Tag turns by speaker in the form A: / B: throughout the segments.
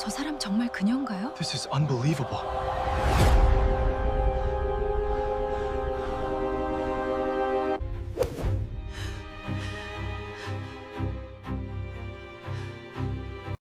A: 저 사람 정말 그녀인가요?
B: This is unbelievable.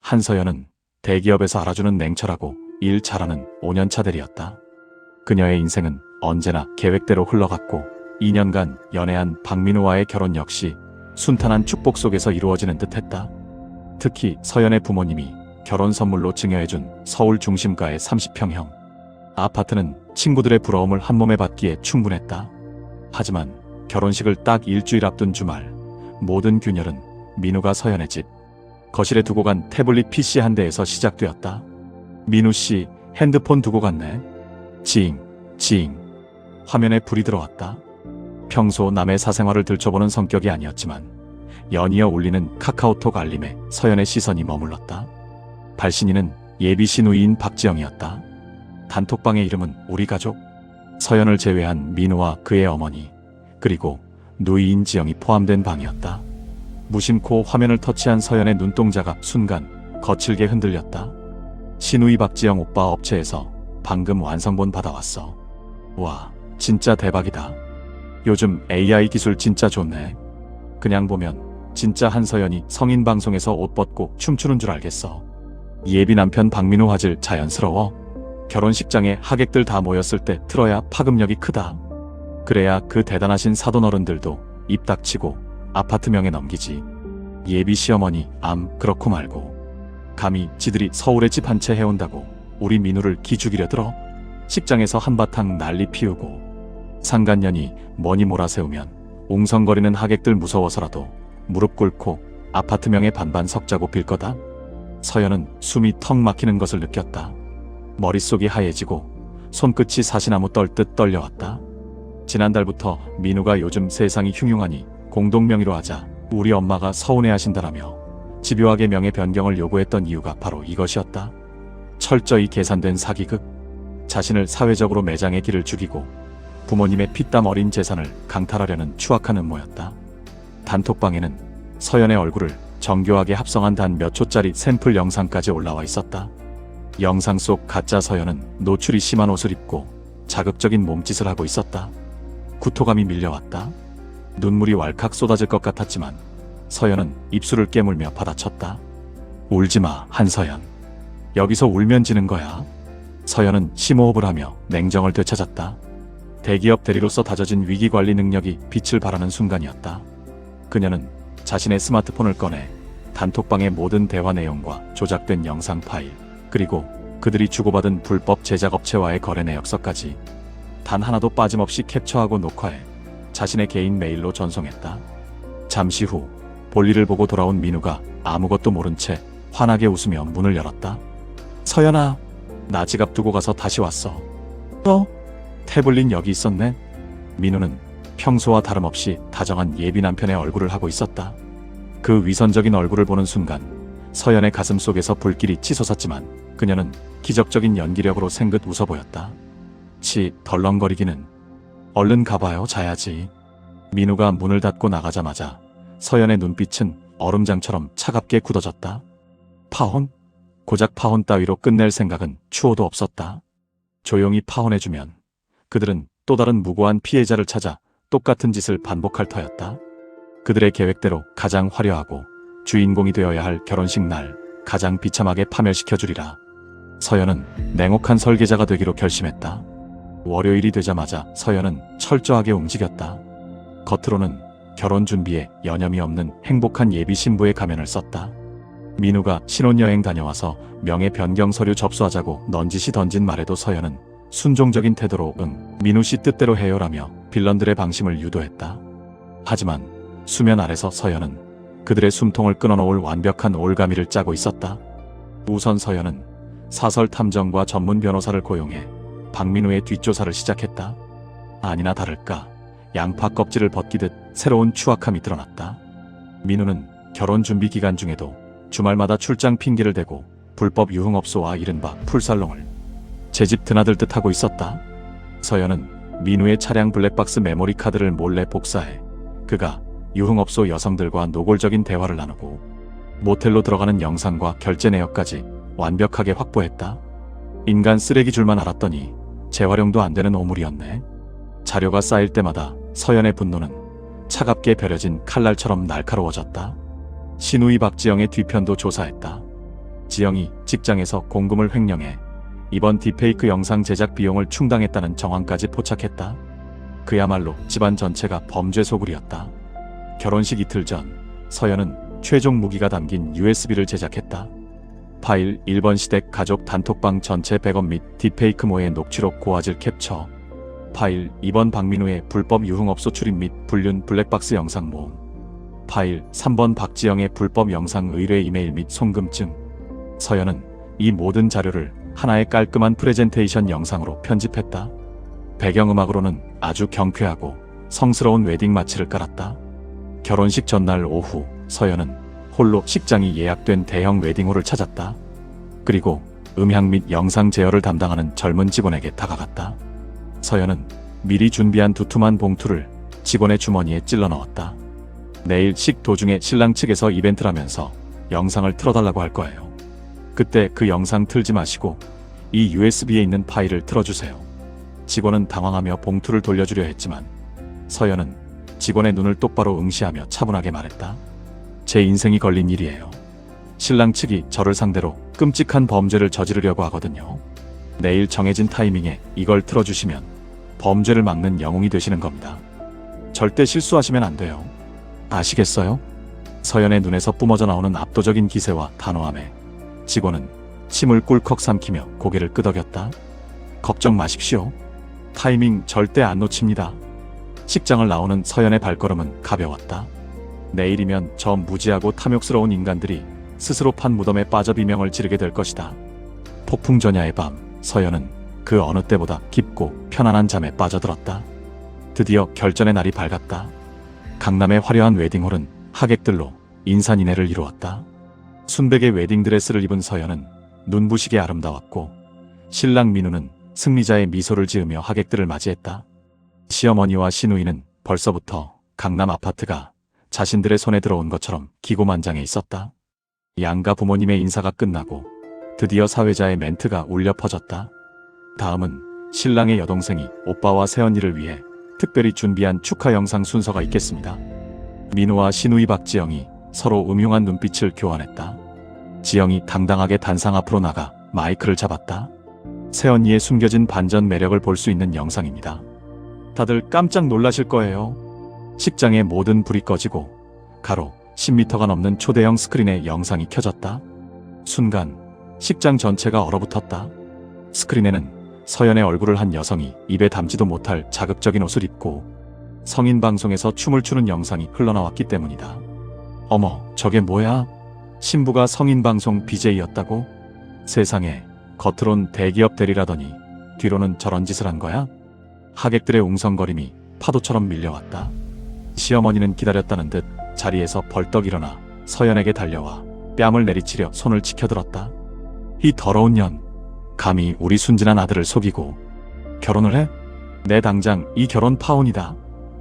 C: 한서연은 대기업에서 알아주는 냉철하고 일 잘하는 5년차 대리였다. 그녀의 인생은 언제나 계획대로 흘러갔고 2년간 연애한 박민우와의 결혼 역시 순탄한 축복 속에서 이루어지는 듯했다. 특히 서연의 부모님이 결혼 선물로 증여해준 서울 중심가의 30평형 아파트는 친구들의 부러움을 한몸에 받기에 충분했다. 하지만 결혼식을 딱 일주일 앞둔 주말, 모든 균열은 민우가 서연의 집 거실에 두고 간 태블릿 PC 한 대에서 시작되었다. 민우 씨, 핸드폰 두고 갔네. 지잉, 지잉. 화면에 불이 들어왔다. 평소 남의 사생활을 들춰보는 성격이 아니었지만 연이어 울리는 카카오톡 알림에 서연의 시선이 머물렀다. 발신인은 예비시 누이인 박지영이었다. 단톡방의 이름은 우리 가족. 서연을 제외한 민우와 그의 어머니, 그리고 누이인 지영이 포함된 방이었다. 무심코 화면을 터치한 서연의 눈동자가 순간 거칠게 흔들렸다. 신우이 박지영 오빠 업체에서 방금 완성본 받아왔어. 와, 진짜 대박이다. 요즘 AI 기술 진짜 좋네. 그냥 보면 진짜 한서연이 성인 방송에서 옷 벗고 춤추는 줄 알겠어. 예비 남편 박민우 화질 자연스러워. 결혼식장에 하객들 다 모였을 때 틀어야 파급력이 크다. 그래야 그 대단하신 사돈 어른들도 입 닥치고 아파트 명에 넘기지. 예비 시어머니 그렇고 말고 감히 지들이 서울에 집 한 채 해온다고 우리 민우를 기죽이려 들어. 식장에서 한바탕 난리 피우고 상간년이 뭐니 몰아세우면 웅성거리는 하객들 무서워서라도 무릎 꿇고 아파트 명에 반반 석자고 빌 거다. 서연은 숨이 턱 막히는 것을 느꼈다. 머릿속이 하얘지고 손끝이 사시나무 떨듯 떨려왔다. 지난달부터 민우가 요즘 세상이 흉흉하니 공동명의로 하자 우리 엄마가 서운해하신다라며 집요하게 명예 변경을 요구했던 이유가 바로 이것이었다. 철저히 계산된 사기극. 자신을 사회적으로 매장의 길을 죽이고 부모님의 피땀 어린 재산을 강탈하려는 추악한 음모였다. 단톡방에는 서연의 얼굴을 정교하게 합성한 단 몇 초짜리 샘플 영상까지 올라와 있었다. 영상 속 가짜 서연은 노출이 심한 옷을 입고 자극적인 몸짓을 하고 있었다. 구토감이 밀려왔다. 눈물이 왈칵 쏟아질 것 같았지만 서연은 입술을 깨물며 받아쳤다. 울지마, 한서연. 여기서 울면 지는 거야. 서연은 심호흡을 하며 냉정을 되찾았다. 대기업 대리로서 다져진 위기관리 능력이 빛을 발하는 순간이었다. 그녀는 자신의 스마트폰을 꺼내 단톡방의 모든 대화 내용과 조작된 영상 파일, 그리고 그들이 주고받은 불법 제작업체와의 거래 내역서까지 단 하나도 빠짐없이 캡처하고 녹화해 자신의 개인 메일로 전송했다. 잠시 후 볼일을 보고 돌아온 민우가 아무것도 모른 채 환하게 웃으며 문을 열었다. 서연아, 나 지갑 두고 가서 다시 왔어. 태블릿 여기 있었네. 민우는 평소와 다름없이 다정한 예비 남편의 얼굴을 하고 있었다. 그 위선적인 얼굴을 보는 순간 서연의 가슴 속에서 불길이 치솟았지만 그녀는 기적적인 연기력으로 생긋 웃어 보였다. 덜렁거리기는. 얼른 가봐요, 자야지. 민우가 문을 닫고 나가자마자 서연의 눈빛은 얼음장처럼 차갑게 굳어졌다. 파혼? 고작 파혼 따위로 끝낼 생각은 추호도 없었다. 조용히 파혼해주면 그들은 또 다른 무고한 피해자를 찾아 똑같은 짓을 반복할 터였다. 그들의 계획대로 가장 화려하고 주인공이 되어야 할 결혼식 날 가장 비참하게 파멸시켜주리라. 서연은 냉혹한 설계자가 되기로 결심했다. 월요일이 되자마자 서연은 철저하게 움직였다. 겉으로는 결혼 준비에 여념이 없는 행복한 예비 신부의 가면을 썼다. 민우가 신혼여행 다녀와서 명예 변경 서류 접수하자고 넌지시 던진 말에도 서연은 순종적인 태도로 민우 씨 뜻대로 해요라며 빌런들의 방심을 유도했다. 하지만 수면 아래서 서연은 그들의 숨통을 끊어놓을 완벽한 올가미를 짜고 있었다. 우선 서연은 사설 탐정과 전문 변호사를 고용해 박민우의 뒷조사를 시작했다. 아니나 다를까 양파 껍질을 벗기듯 새로운 추악함이 드러났다. 민우는 결혼 준비 기간 중에도 주말마다 출장 핑계를 대고 불법 유흥업소와 이른바 풀살롱을 제 집 드나들 듯 하고 있었다. 서연은 민우의 차량 블랙박스 메모리 카드를 몰래 복사해 그가 유흥업소 여성들과 노골적인 대화를 나누고 모텔로 들어가는 영상과 결제 내역까지 완벽하게 확보했다. 인간 쓰레기줄만 알았더니 재활용도 안 되는 오물이었네. 자료가 쌓일 때마다 서연의 분노는 차갑게 벼려진 칼날처럼 날카로워졌다. 신우이 박지영의 뒤편도 조사했다. 지영이 직장에서 공금을 횡령해 이번 딥페이크 영상 제작 비용을 충당했다는 정황까지 포착했다. 그야말로 집안 전체가 범죄 소굴이었다. 결혼식 이틀 전 서연은 최종 무기가 담긴 USB를 제작했다. 파일 1번 시댁 가족 단톡방 전체 백업 및 딥페이크모의 녹취록 고화질 캡처. 파일 2번 박민우의 불법 유흥업소 출입 및 불륜 블랙박스 영상 모음. 파일 3번 박지영의 불법 영상 의뢰 이메일 및 송금증. 서연은 이 모든 자료를 하나의 깔끔한 프레젠테이션 영상으로 편집했다. 배경음악으로는 아주 경쾌하고 성스러운 웨딩 마치를 깔았다. 결혼식 전날 오후 서연은 홀로 식장이 예약된 대형 웨딩홀을 찾았다. 그리고 음향 및 영상 제어를 담당하는 젊은 직원에게 다가갔다. 서연은 미리 준비한 두툼한 봉투를 직원의 주머니에 찔러 넣었다. 내일 식 도중에 신랑 측에서 이벤트라면서 영상을 틀어달라고 할 거예요. 그때 그 영상 틀지 마시고 이 USB에 있는 파일을 틀어주세요. 직원은 당황하며 봉투를 돌려주려 했지만 서연은 직원의 눈을 똑바로 응시하며 차분하게 말했다. 제 인생이 걸린 일이에요. 신랑 측이 저를 상대로 끔찍한 범죄를 저지르려고 하거든요. 내일 정해진 타이밍에 이걸 틀어주시면 범죄를 막는 영웅이 되시는 겁니다. 절대 실수하시면 안 돼요. 아시겠어요? 서연의 눈에서 뿜어져 나오는 압도적인 기세와 단호함에 직원은 침을 꿀꺽 삼키며 고개를 끄덕였다. 걱정 마십시오. 타이밍 절대 안 놓칩니다. 식장을 나오는 서연의 발걸음은 가벼웠다. 내일이면 저 무지하고 탐욕스러운 인간들이 스스로 판 무덤에 빠져 비명을 지르게 될 것이다. 폭풍전야의 밤, 서연은 그 어느 때보다 깊고 편안한 잠에 빠져들었다. 드디어 결전의 날이 밝았다. 강남의 화려한 웨딩홀은 하객들로 인산인해를 이루었다. 순백의 웨딩드레스를 입은 서연은 눈부시게 아름다웠고 신랑 민우는 승리자의 미소를 지으며 하객들을 맞이했다. 시어머니와 시누이는 벌써부터 강남 아파트가 자신들의 손에 들어온 것처럼 기고만장해 있었다. 양가 부모님의 인사가 끝나고 드디어 사회자의 멘트가 울려 퍼졌다. 다음은 신랑의 여동생이 오빠와 새언니를 위해 특별히 준비한 축하 영상 순서가 있겠습니다. 민우와 시누이 박지영이 서로 음흉한 눈빛을 교환했다. 지영이 당당하게 단상 앞으로 나가 마이크를 잡았다. 새언니의 숨겨진 반전 매력을 볼 수 있는 영상입니다. 다들 깜짝 놀라실 거예요. 식장의 모든 불이 꺼지고 가로 10m가 넘는 초대형 스크린에 영상이 켜졌다. 순간 식장 전체가 얼어붙었다. 스크린에는 서연의 얼굴을 한 여성이 입에 담지도 못할 자극적인 옷을 입고 성인 방송에서 춤을 추는 영상이 흘러나왔기 때문이다. 어머, 저게 뭐야? 신부가 성인 방송 BJ였다고? 세상에, 겉으론 대기업 대리라더니 뒤로는 저런 짓을 한 거야? 하객들의 웅성거림이 파도처럼 밀려왔다. 시어머니는 기다렸다는 듯 자리에서 벌떡 일어나 서연에게 달려와 뺨을 내리치려 손을 치켜들었다. 이 더러운 년, 감히 우리 순진한 아들을 속이고 결혼을 해? 내 당장 이 결혼 파혼이다.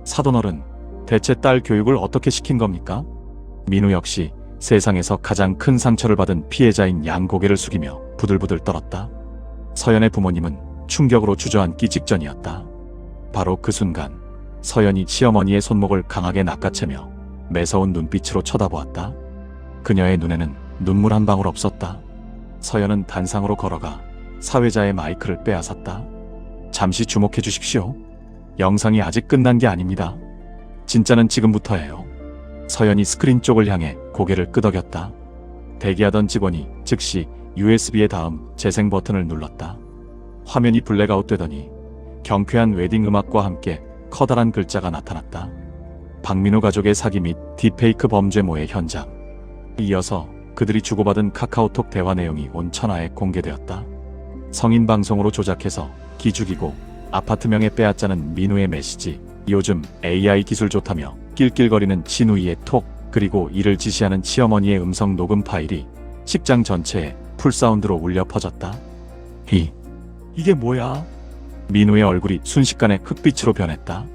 C: 사돈어른, 대체 딸 교육을 어떻게 시킨 겁니까? 민우 역시 세상에서 가장 큰 상처를 받은 피해자인 양 고개를 숙이며 부들부들 떨었다. 서연의 부모님은 충격으로 주저앉기 직전이었다. 바로 그 순간 서연이 시어머니의 손목을 강하게 낚아채며 매서운 눈빛으로 쳐다보았다. 그녀의 눈에는 눈물 한 방울 없었다. 서연은 단상으로 걸어가 사회자의 마이크를 빼앗았다. 잠시 주목해 주십시오. 영상이 아직 끝난 게 아닙니다. 진짜는 지금부터예요. 서연이 스크린 쪽을 향해 고개를 끄덕였다. 대기하던 직원이 즉시 USB에 다음 재생 버튼을 눌렀다. 화면이 블랙아웃 되더니 경쾌한 웨딩 음악과 함께 커다란 글자가 나타났다. 박민우 가족의 사기 및 딥페이크 범죄모의 현장. 이어서 그들이 주고받은 카카오톡 대화 내용이 온 천하에 공개되었다. 성인 방송으로 조작해서 기죽이고 아파트명에 빼앗자는 민우의 메시지, 요즘 AI 기술 좋다며 낄낄거리는 시누이의 톡, 그리고 이를 지시하는 시어머니의 음성 녹음 파일이 식장 전체에 풀사운드로 울려 퍼졌다. 이게 뭐야? 민우의 얼굴이 순식간에 흑빛으로 변했다.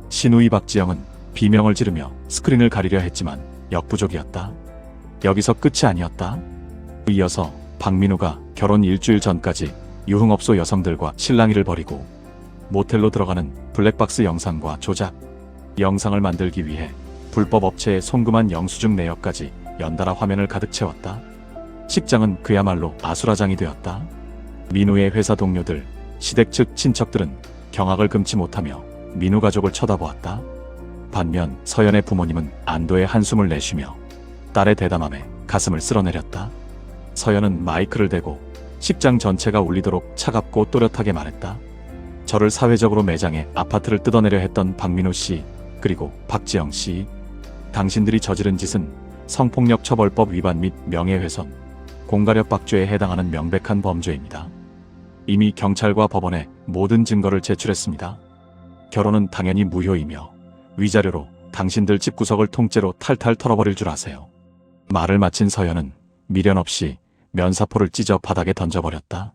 C: 시누이 박지영은 비명을 지르며 스크린을 가리려 했지만 역부족이었다. 여기서 끝이 아니었다. 이어서 박민우가 결혼 일주일 전까지 유흥업소 여성들과 실랑이를 벌이고 모텔로 들어가는 블랙박스 영상과 조작 영상을 만들기 위해 불법 업체에 송금한 영수증 내역까지 연달아 화면을 가득 채웠다. 식장은 그야말로 아수라장이 되었다. 민우의 회사 동료들, 시댁 측 친척들은 경악을 금치 못하며 민우 가족을 쳐다보았다. 반면 서연의 부모님은 안도의 한숨을 내쉬며 딸의 대담함에 가슴을 쓸어내렸다. 서연은 마이크를 대고 식장 전체가 울리도록 차갑고 또렷하게 말했다. 저를 사회적으로 매장해 아파트를 뜯어내려 했던 박민우 씨, 그리고 박지영 씨, 당신들이 저지른 짓은 성폭력 처벌법 위반 및 명예훼손, 공가력박죄에 해당하는 명백한 범죄입니다. 이미 경찰과 법원에 모든 증거를 제출했습니다. 결혼은 당연히 무효이며 위자료로 당신들 집구석을 통째로 탈탈 털어버릴 줄 아세요. 말을 마친 서연은 미련 없이 면사포를 찢어 바닥에 던져버렸다.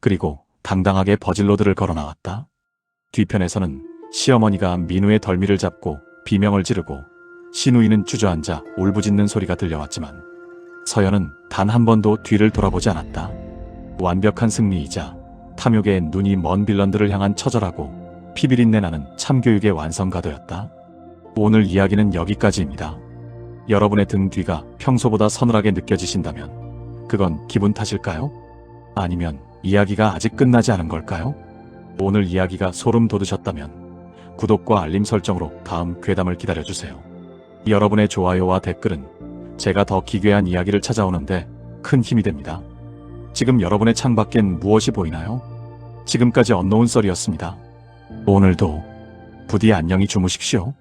C: 그리고 당당하게 버질로드를 걸어나왔다. 뒤편에서는 시어머니가 민우의 덜미를 잡고 비명을 지르고 시누이는 주저앉아 울부짖는 소리가 들려왔지만 서연은 단 한 번도 뒤를 돌아보지 않았다. 완벽한 승리이자 탐욕에 눈이 먼 빌런들을 향한 처절하고 피비린내 나는 참교육의 완성가도였다. 오늘 이야기는 여기까지입니다. 여러분의 등 뒤가 평소보다 서늘하게 느껴지신다면 그건 기분 탓일까요? 아니면 이야기가 아직 끝나지 않은 걸까요? 오늘 이야기가 소름 돋으셨다면 구독과 알림 설정으로 다음 괴담을 기다려주세요. 여러분의 좋아요와 댓글은 제가 더 기괴한 이야기를 찾아오는데 큰 힘이 됩니다. 지금 여러분의 창밖엔 무엇이 보이나요? 지금까지 언노운 썰이었습니다. 오늘도 부디 안녕히 주무십시오.